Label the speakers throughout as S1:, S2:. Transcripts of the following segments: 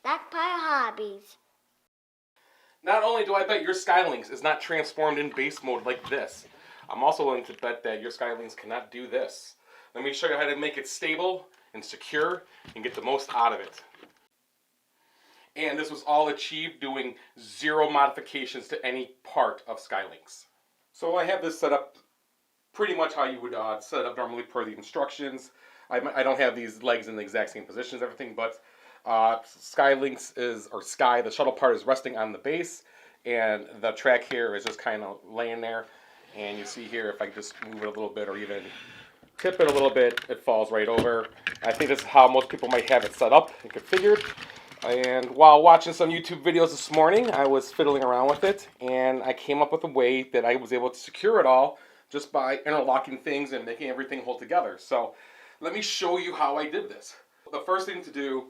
S1: Stockpile Hobbies.
S2: Not only do I bet your Skylynx is not transformed in base mode like this, I'm also willing to bet that your Skylynx cannot do this. Let me show you how to make it stable and secure and get the most out of it. And this was all achieved doing 0 modifications to any part of Skylynx. So I have this set up pretty much how you would set it up normally per the instructions. I don't have these legs in the exact same positions, everything, but Skylynx is, or Sky, the shuttle part is resting on the base, and the track here is just kind of laying there. And you see here, if I just move it a little bit or even tip it a little bit, it falls right over. I think this is how most people might have it set up and configured. And while watching some YouTube videos this morning, I was fiddling around with it, and I came up with a way that I was able to secure it all just by interlocking things and making everything hold together. So let me show you how I did this. The first thing to do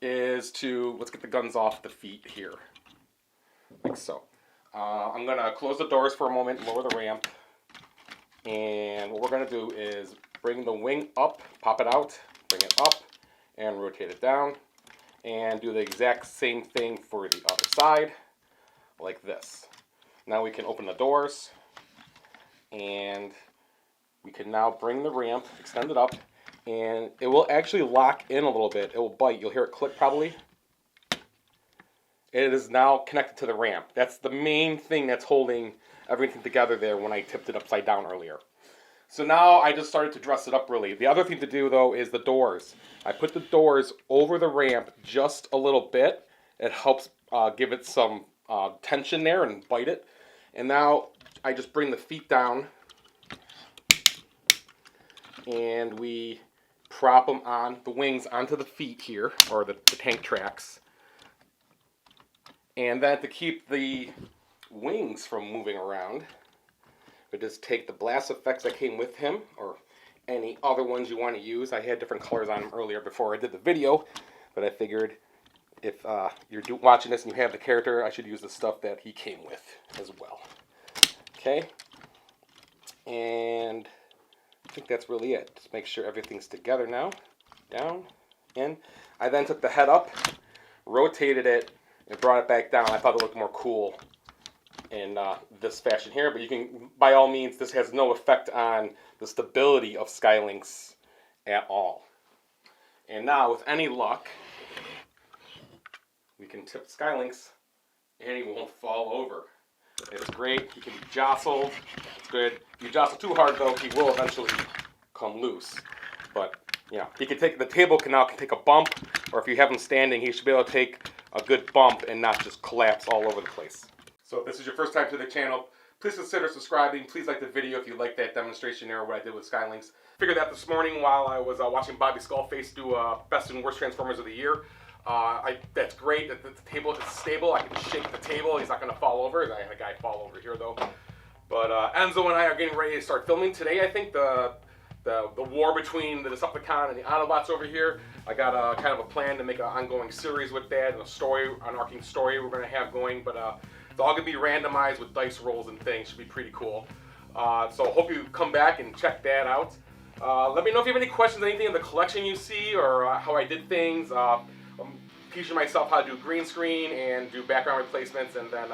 S2: is let's get the guns off the feet here, like so. I'm going to close the doors for a moment, lower the ramp, and what we're going to do is bring the wing up, pop it out, bring it up, and rotate it down, and do the exact same thing for the other side, like this. Now we can open the doors, and we can now bring the ramp, extend it up, and it will actually lock in a little bit. It will bite. You'll hear it click probably. It is now connected to the ramp. That's the main thing that's holding everything together there when I tipped it upside down earlier. So now I just started to dress it up really. The other thing to do though is the doors. I put the doors over the ramp just a little bit. It helps give it some tension there and bite it. And now I just bring the feet down and we prop them on, the wings onto the feet here, or the tank tracks. And then to keep the wings from moving around, we just take the blast effects that came with him, or any other ones you want to use. I had different colors on him earlier before I did the video, but I figured if you're watching this and you have the character, I should use the stuff that he came with as well. Okay, and I think that's really it. Just make sure everything's together now. Down, in. I then took the head up, rotated it, and brought it back down. I thought it looked more cool in this fashion here, but you can, by all means, this has no effect on the stability of Skylynx at all. And now, with any luck, we can tip Skylynx and he won't fall over. It's great. He can be jostled. It's good. If you jostle too hard, though, he will eventually come loose. But, you know, he can take, the table can now take a bump, or if you have him standing, he should be able to take a good bump and not just collapse all over the place. So if this is your first time to the channel, please consider subscribing. Please like the video if you like that demonstration there, what I did with Skylynx. Figured that this morning while I was watching Bobby Skullface do Best and Worst Transformers of the Year. That's great that the table is stable. I can shake the table. He's not going to fall over. I had a guy fall over here though. But Enzo and I are getting ready to start filming today. I think the war between the Decepticon and the Autobots over here. I got a kind of a plan to make an ongoing series with that, and a story, an arcing story we're going to have going. But it's all going to be randomized with dice rolls and things. Should be pretty cool. So hope you come back and check that out. Let me know if you have any questions, anything in the collection you see, or how I did things. I'm teaching myself how to do green screen and do background replacements, and then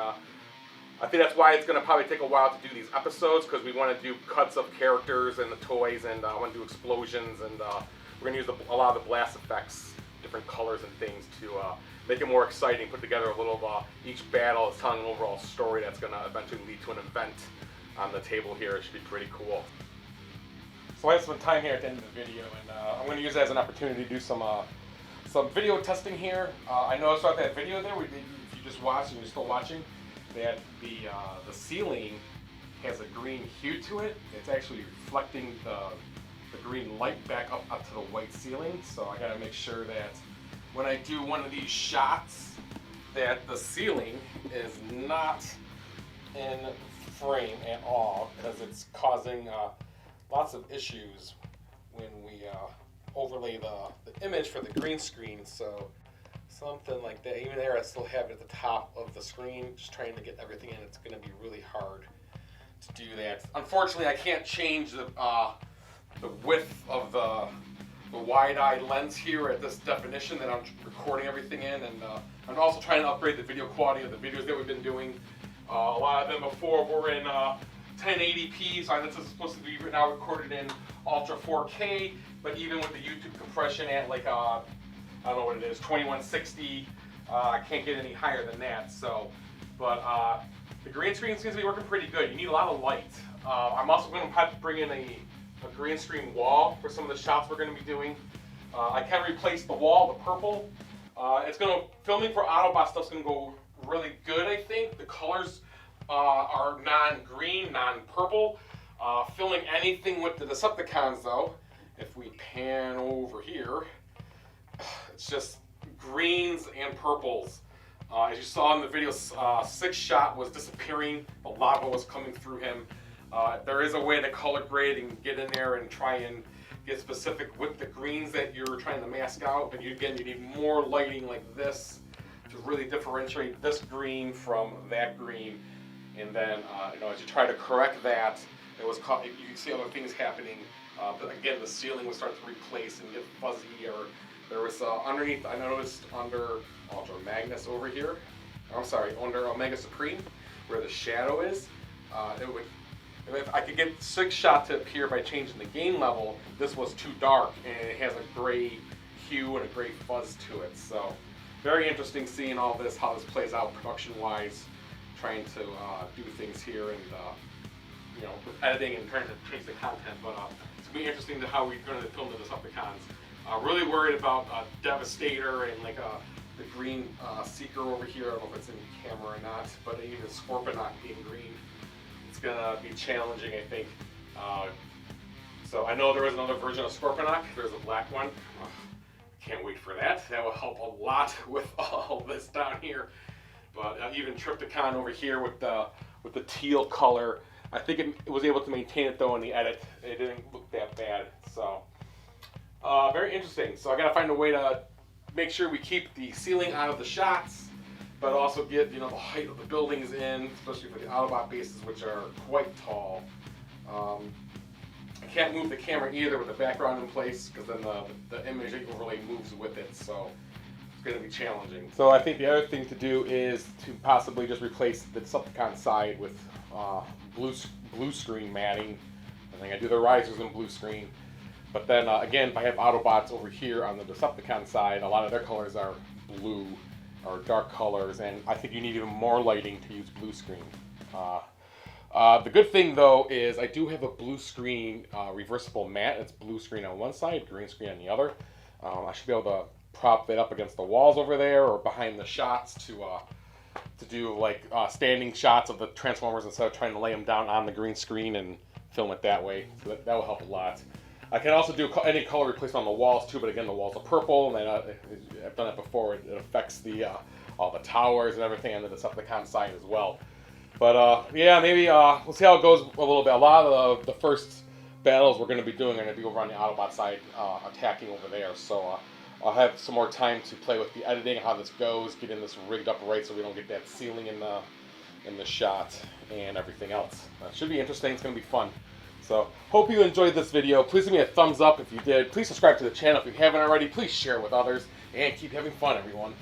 S2: I think that's why it's going to probably take a while to do these episodes, because we want to do cuts of characters and the toys, and I want to do explosions, and we're going to use a lot of the blast effects, different colors and things to make it more exciting, put together a little of each battle is telling an overall story that's going to eventually lead to an event on the table here. It should be pretty cool. So I have some time here at the end of the video, and I'm going to use it as an opportunity to do some video testing here. I noticed throughout that video there, if you just watched and you're still watching, that the ceiling has a green hue to it. It's actually reflecting the green light back up to the white ceiling. So I got to make sure that when I do one of these shots, that the ceiling is not in frame at all, because it's causing lots of issues when we overlay the image for the green screen. So something like that. Even there, I still have it at the top of the screen, just trying to get everything in. It's going to be really hard to do that. Unfortunately, I can't change the width of wide-eye lens here at this definition that I'm recording everything in, and I'm also trying to upgrade the video quality of the videos that we've been doing. A lot of them before were in 1080p, so this is supposed to be now recorded in Ultra 4K, but even with the YouTube compression at like, I don't know what it is, 2160, I can't get any higher than that, so, but the green screen seems to be working pretty good. You need a lot of light. I'm also going to have to bring in a green screen wall for some of the shots we're going to be doing. I can replace the wall, the purple. Filming for Autobot stuff's going to go really good, I think. The colors are non-green, non-purple. Filming anything with the Decepticons, though, if we pan over here, it's just greens and purples. As you saw in the video, 6-Shot was disappearing. The lava was coming through him. There is a way to color grade and get in there and try and get specific with the greens that you're trying to mask out. But again, you need more lighting like this to really differentiate this green from that green. And then, as you try to correct that, you can see other things happening. Again, the ceiling will start to replace and get fuzzy. Or there was underneath, I noticed under Ultra Magnus over here. I'm sorry, under Omega Supreme, where the shadow is. If I could get 6-Shot to appear by changing the gain level, this was too dark and it has a gray hue and a gray fuzz to it. So very interesting seeing all this, how this plays out production-wise, trying to do things here and with editing and trying to change the content. But it's gonna be interesting to how we're going to film the Decepticons. Really worried about Devastator and like the green Seeker over here. I don't know if it's in camera or not, but even Scorponok being green. It's gonna be challenging, I think. So I know there is another version of Scorponok. There's a black one. Can't wait for that. That will help a lot with all this down here. But even Trypticon over here with the teal color. I think it was able to maintain it though in the edit. It didn't look that bad. So very interesting. So I gotta find a way to make sure we keep the ceiling out of the shots, but also get the height of the buildings in, especially for the Autobot bases, which are quite tall. I can't move the camera either with the background in place, because then the image overlay moves with it, so it's going to be challenging. So I think the other thing to do is to possibly just replace the Decepticon side with blue screen matting. I think I do the risers in blue screen. But then again, if I have Autobots over here on the Decepticon side, a lot of their colors are blue or dark colors, and I think you need even more lighting to use blue screen. The good thing though is I do have a blue screen reversible mat. It's blue screen on one side, green screen on the other. I should be able to prop that up against the walls over there or behind the shots to do like standing shots of the Transformers instead of trying to lay them down on the green screen and film it that way. So that will help a lot. I can also do any color replacement on the walls too, but again, the walls are purple, and then I've done it before. It affects all the towers and everything on the Decepticon side as well. But yeah, maybe we'll see how it goes a little bit. A lot of the first battles we're going to be doing are going to be over on the Autobot side, attacking over there. So I'll have some more time to play with the editing, how this goes, getting this rigged up right so we don't get that ceiling in the shot and everything else. Should be interesting. It's going to be fun. So, hope you enjoyed this video. Please give me a thumbs up if you did. Please subscribe to the channel if you haven't already. Please share it with others. And keep having fun, everyone.